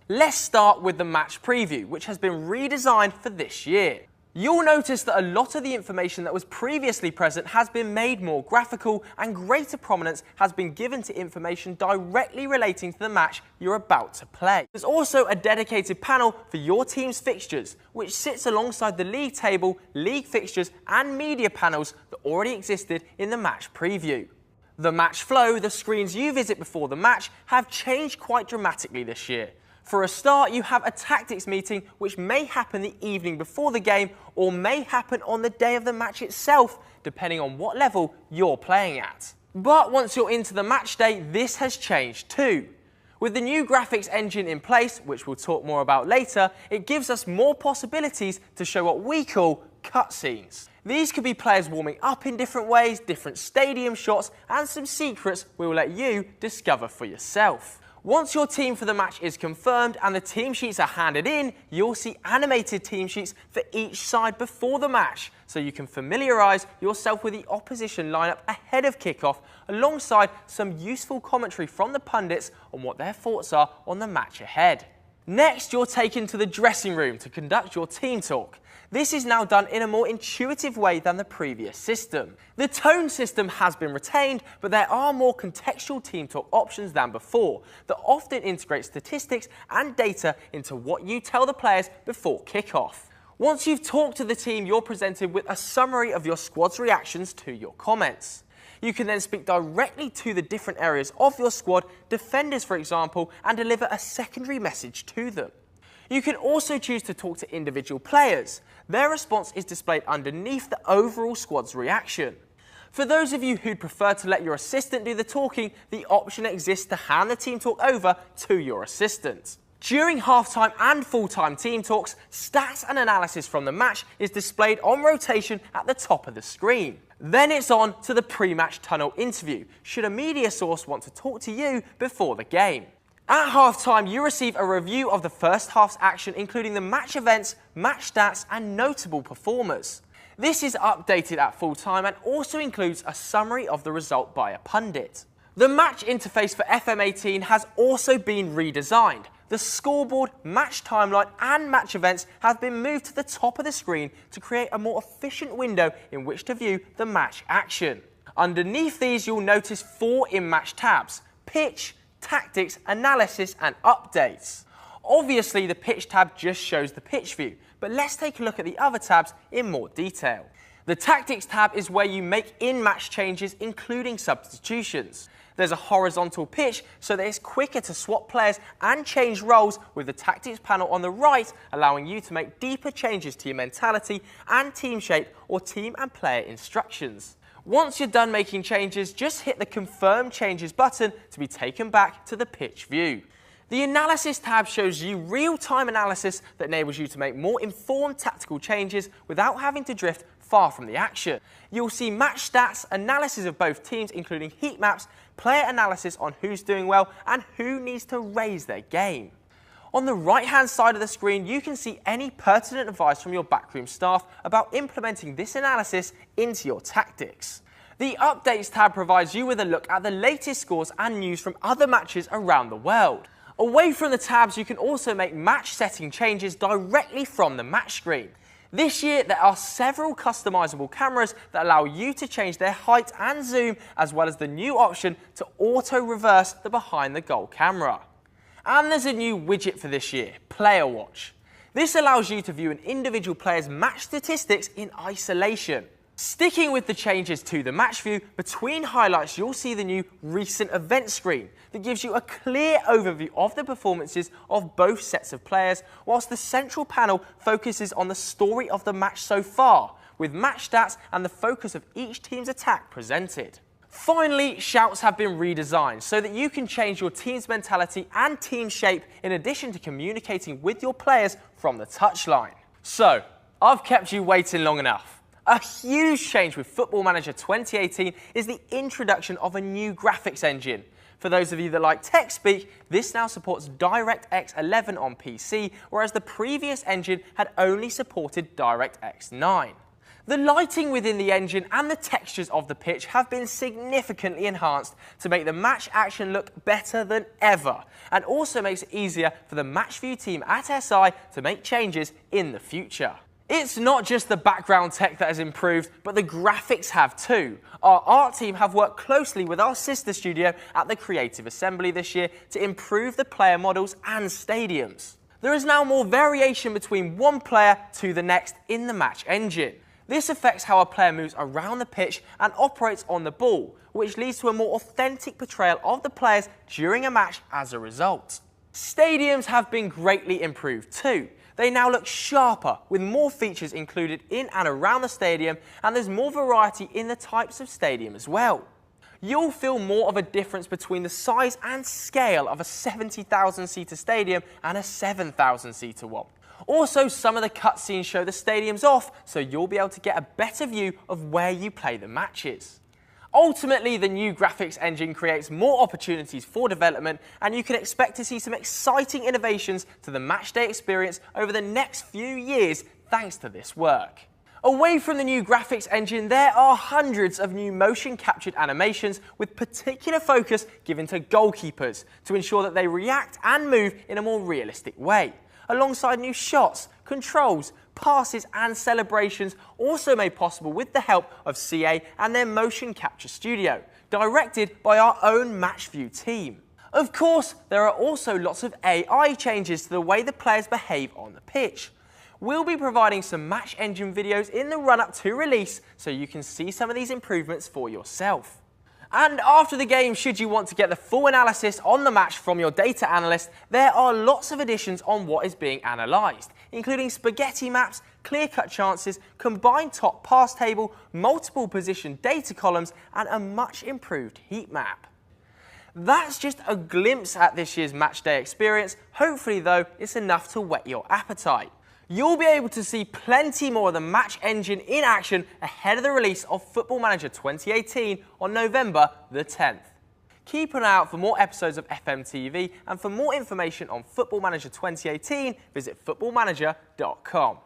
Let's start with the match preview, which has been redesigned for this year. You'll notice that a lot of the information that was previously present has been made more graphical, and greater prominence has been given to information directly relating to the match you're about to play. There's also a dedicated panel for your team's fixtures, which sits alongside the league table, league fixtures and media panels that already existed in the match preview. The match flow, the screens you visit before the match, have changed quite dramatically this year. For a start, you have a tactics meeting which may happen the evening before the game or may happen on the day of the match itself, depending on what level you're playing at. But once you're into the match day, this has changed too. With the new graphics engine in place, which we'll talk more about later, it gives us more possibilities to show what we call cutscenes. These could be players warming up in different ways, different stadium shots, and some secrets we will let you discover for yourself. Once your team for the match is confirmed and the team sheets are handed in, you'll see animated team sheets for each side before the match, so you can familiarise yourself with the opposition lineup ahead of kickoff, alongside some useful commentary from the pundits on what their thoughts are on the match ahead. Next, you're taken to the dressing room to conduct your team talk. This is now done in a more intuitive way than the previous system. The tone system has been retained, but there are more contextual team talk options than before that often integrate statistics and data into what you tell the players before kickoff. Once you've talked to the team, you're presented with a summary of your squad's reactions to your comments. You can then speak directly to the different areas of your squad, defenders for example, and deliver a secondary message to them. You can also choose to talk to individual players. Their response is displayed underneath the overall squad's reaction. For those of you who'd prefer to let your assistant do the talking, the option exists to hand the team talk over to your assistant. During halftime and full-time team talks, stats and analysis from the match is displayed on rotation at the top of the screen. Then it's on to the pre-match tunnel interview, should a media source want to talk to you before the game. At halftime, you receive a review of the first half's action, including the match events, match stats, and notable performers. This is updated at full time and also includes a summary of the result by a pundit. The match interface for FM18 has also been redesigned. The scoreboard, match timeline, and match events have been moved to the top of the screen to create a more efficient window in which to view the match action. Underneath these, you'll notice 4 in-match tabs: pitch, tactics, analysis, and updates. Obviously, the pitch tab just shows the pitch view, but let's take a look at the other tabs in more detail. The tactics tab is where you make in-match changes, including substitutions. There's a horizontal pitch so that it's quicker to swap players and change roles, with the tactics panel on the right allowing you to make deeper changes to your mentality and team shape or team and player instructions. Once you're done making changes, just hit the Confirm Changes button to be taken back to the pitch view. The Analysis tab shows you real-time analysis that enables you to make more informed tactical changes without having to drift far from the action. You'll see match stats, analysis of both teams including heat maps, player analysis on who's doing well and who needs to raise their game. On the right-hand side of the screen, you can see any pertinent advice from your backroom staff about implementing this analysis into your tactics. The Updates tab provides you with a look at the latest scores and news from other matches around the world. Away from the tabs, you can also make match setting changes directly from the match screen. This year, there are several customizable cameras that allow you to change their height and zoom, as well as the new option to auto-reverse the behind-the-goal camera. And there's a new widget for this year, Player Watch. This allows you to view an individual player's match statistics in isolation. Sticking with the changes to the match view, between highlights you'll see the new Recent Events screen that gives you a clear overview of the performances of both sets of players, whilst the central panel focuses on the story of the match so far, with match stats and the focus of each team's attack presented. Finally, shouts have been redesigned so that you can change your team's mentality and team shape in addition to communicating with your players from the touchline. So, I've kept you waiting long enough. A huge change with Football Manager 2018 is the introduction of a new graphics engine. For those of you that like tech speak, this now supports DirectX 11 on PC, whereas the previous engine had only supported DirectX 9. The lighting within the engine and the textures of the pitch have been significantly enhanced to make the match action look better than ever, and also makes it easier for the MatchView team at SI to make changes in the future. It's not just the background tech that has improved, but the graphics have too. Our art team have worked closely with our sister studio at the Creative Assembly this year to improve the player models and stadiums. There is now more variation between one player to the next in the match engine. This affects how a player moves around the pitch and operates on the ball, which leads to a more authentic portrayal of the players during a match as a result. Stadiums have been greatly improved too. They now look sharper, with more features included in and around the stadium, and there's more variety in the types of stadium as well. You'll feel more of a difference between the size and scale of a 70,000-seater stadium and a 7,000-seater one. Also, some of the cutscenes show the stadiums off, so you'll be able to get a better view of where you play the matches. Ultimately, the new graphics engine creates more opportunities for development, and you can expect to see some exciting innovations to the matchday experience over the next few years thanks to this work. Away from the new graphics engine, there are hundreds of new motion-captured animations with particular focus given to goalkeepers to ensure that they react and move in a more realistic way, alongside new shots, controls, passes and celebrations also made possible with the help of CA and their motion capture studio, directed by our own MatchView team. Of course, there are also lots of AI changes to the way the players behave on the pitch. We'll be providing some match engine videos in the run-up to release so you can see some of these improvements for yourself. And after the game, should you want to get the full analysis on the match from your data analyst, there are lots of additions on what is being analysed, including spaghetti maps, clear-cut chances, combined top pass table, multiple position data columns, and a much improved heat map. That's just a glimpse at this year's matchday experience. Hopefully, though, it's enough to whet your appetite. You'll be able to see plenty more of the match engine in action ahead of the release of Football Manager 2018 on November the 10th. Keep an eye out for more episodes of FMTV, and for more information on Football Manager 2018, visit footballmanager.com.